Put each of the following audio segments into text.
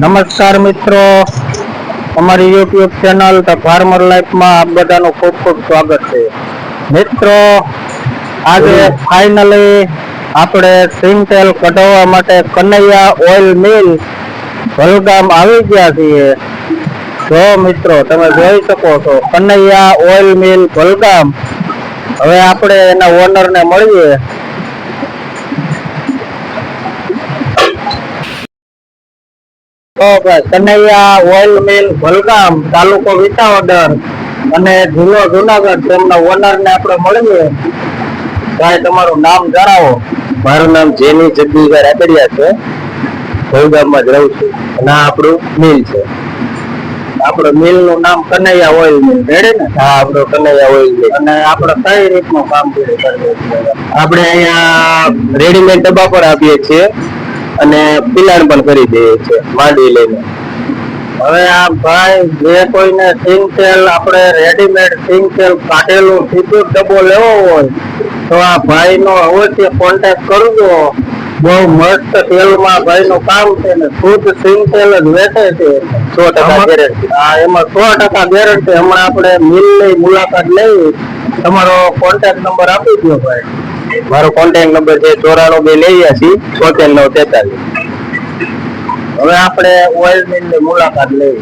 નમસ્કાર મિત્રો, અમારી યુટ્યુબ ચેનલ ધ ફાર્મર લાઈફમાં આપ બધાનું ખૂબ ખૂબ સ્વાગત છે. મિત્રો, આજે ફાઇનલી આપણે સિંગતેલ કઢાવવા માટે કનૈયા ઓઇલ મિલ વલગામ આવી ગયા છીએ. જો મિત્રો, તમે જોઈ શકો છો કનૈયા ઓઇલ મિલ વલગામ. હવે આપણે એના ઓનરને મળીએ. કનૈયા ઓઇલ મિલ વલગામ, તાલુકો વિસાવદર અને જિલ્લો જુનાગઢ, તેમના ઓનરને આપણે મળીએ. ભાઈ, તમારું નામ જણાવો. મારું નામ જેની જગદીશભાઈ રાદડિયા છે. વલગામમાં જ રહું છું અને આ આપણું મિલ છે. આપણું મિલ નું નામ કનૈયા ઓઇલ મિલ, રેડી ને? હા, આપણું કનૈયા ઓઇલ મિલ. અને આપણે કઈ રીતનું કામ કરીએ છીએ? આપણે અહીંયા રેડીમેડ ડબ્બા પર આપીએ છીએ અને પિલાણ પણ કરી દઈએ છીએ માંડવી લઈને. હવે આ ભાઈ, જે કોઈને સિંગતેલ આપણે રેડીમેડ સિંગતેલ કાઢેલું સીધું ડબ્બો લેવો હોય તો આ ભાઈ નો અવશ્ય કોન્ટેક્ટ કરજો. બહુ મસ્ત તેલમાં ભાઈ નું કામ છે ને શુદ્ધ સિંગતેલ જ વેચે છે. 100% ગેરંટી. હા, એમાં 100% ગેરંટી. હમણાં આપણે મિલ ની મુલાકાત લઈ. તમારો કોન્ટેક્ટ નંબર આપી દો ભાઈ. મારો કોન્ટેક્ટ નંબર છે 94 283 76 43. હવે આપણે ઓઇલ મિલ ની મુલાકાત લઈ.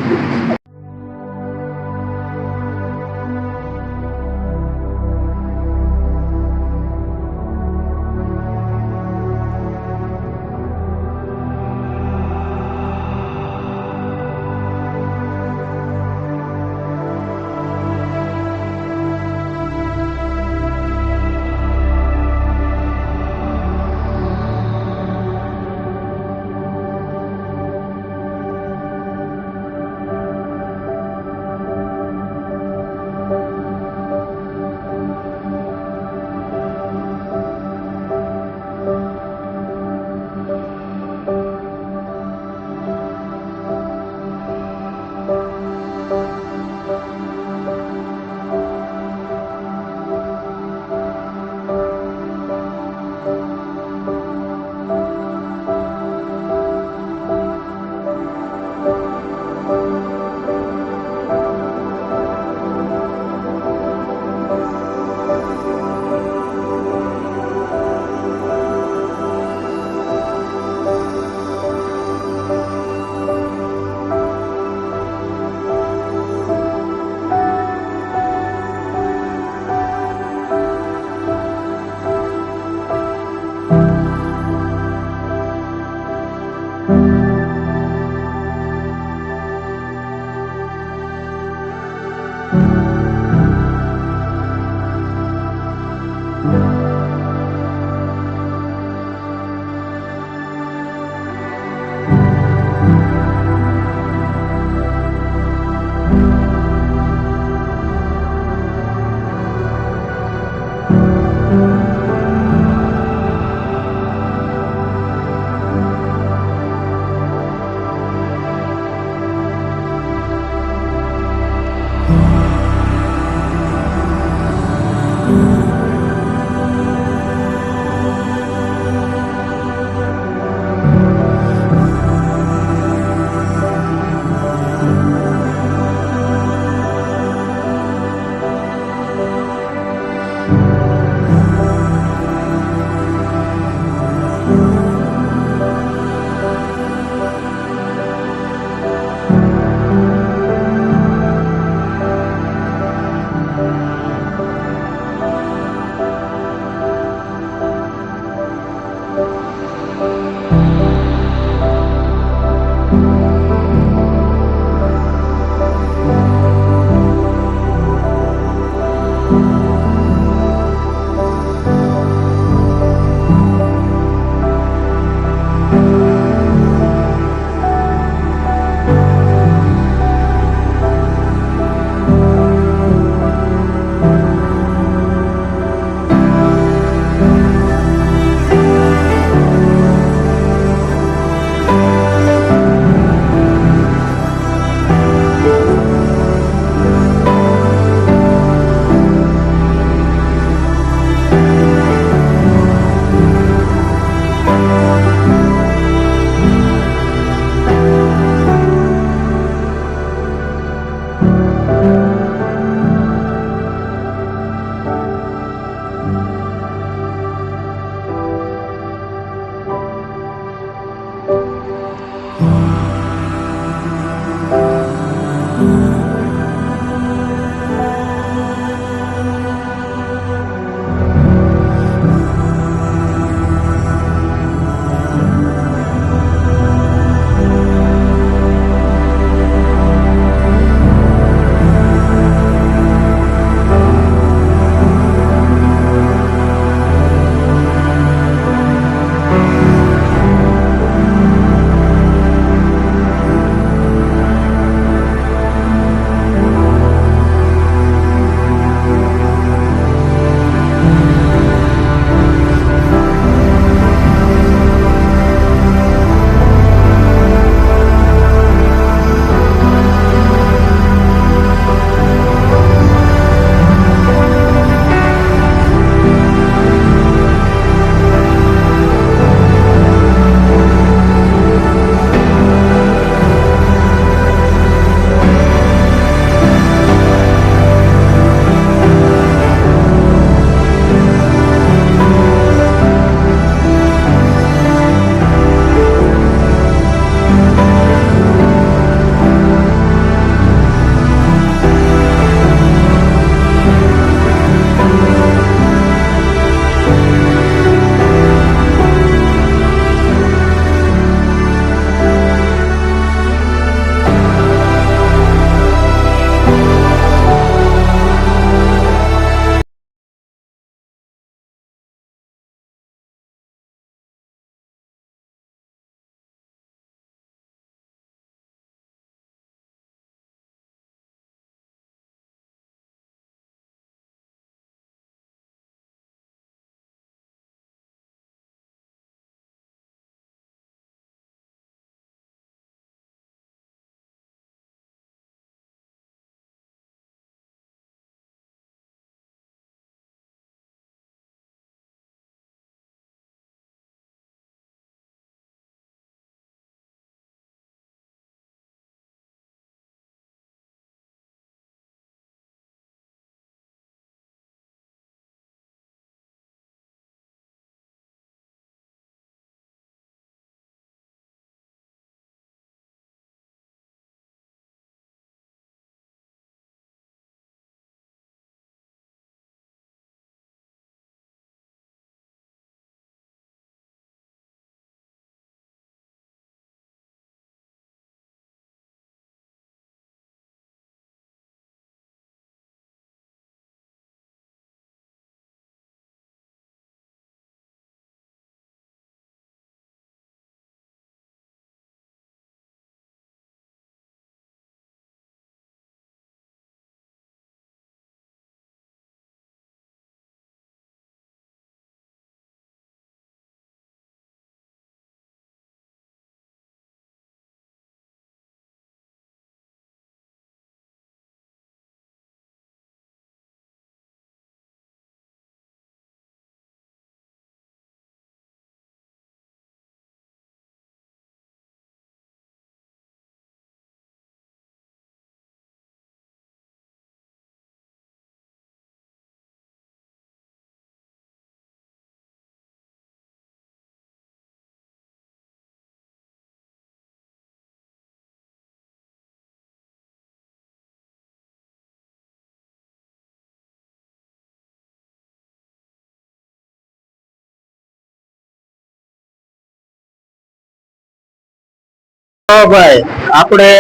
ભાઈ આપણે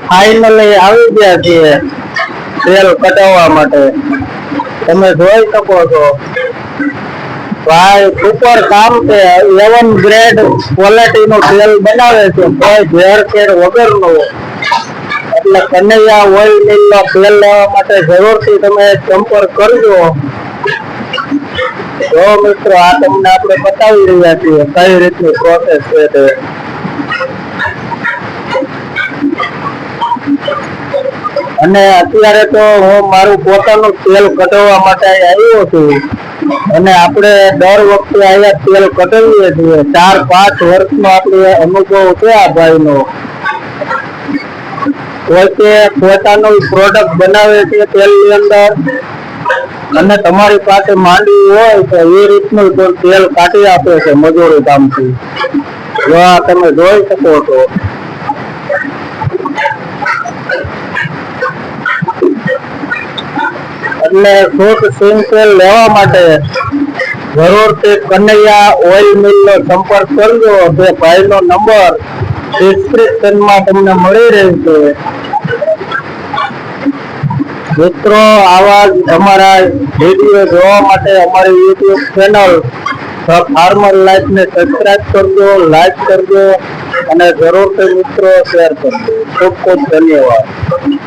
ફાઇનલી આવી ગયા છીએ તેલ કટાવવા માટે. તમે જોઈ શકો છો ભાઈ સુપર કામ છે. 11 ગ્રેડ ક્વોલિટી નું તેલ બનાવે છે, કોઈ ઝેરખેર વગરનું. એટલે કનૈયા ઓઇલ મિલ નો તેલ લેવા માટે જરૂરથી તમે સંપર્ક કરજો. જો મિત્રો, આ તમને આપણે બતાવી રહ્યા છીએ કઈ રીતની પ્રોસેસ છે તે. અને અત્યારે તો હું મારું પોતાનું તેલ કઢાવવા માટે આવ્યો છું. અને આપણે દર વખતે અહીંયા તેલ કઢાવીએ છીએ. 4-5 વર્ષનો આપણે અનુભવ છે આ ભાઈનો. પોતે પોતાનું પ્રોડક્ટ બનાવે છે તેલની અંદર. અને તમારી પાસે માંડવી હોય તો એ રીતનું તેલ કાઢી આપે છે મજૂરી કામથી. જો આ તમે જોઈ શકો છો. એટલે શુદ્ધ સિંગ તેલ લેવા માટે જરૂરથી કનૈયા ઓઇલ મિલ નો સંપર્ક કરજો. તે ભાઈનો નંબર ડિસ્ક્રિપ્શનમાં તમને મળી રહેશે. મિત્રો, આવા જ અમારા વિડીયો જોવા માટે અમારી YouTube channel the farmer life ને સબસ્ક્રાઇબ કરજો, લાઈક કરજો અને જરૂરથી મિત્રો શેર કરજો. ખૂબ ખૂબ ધન્યવાદ.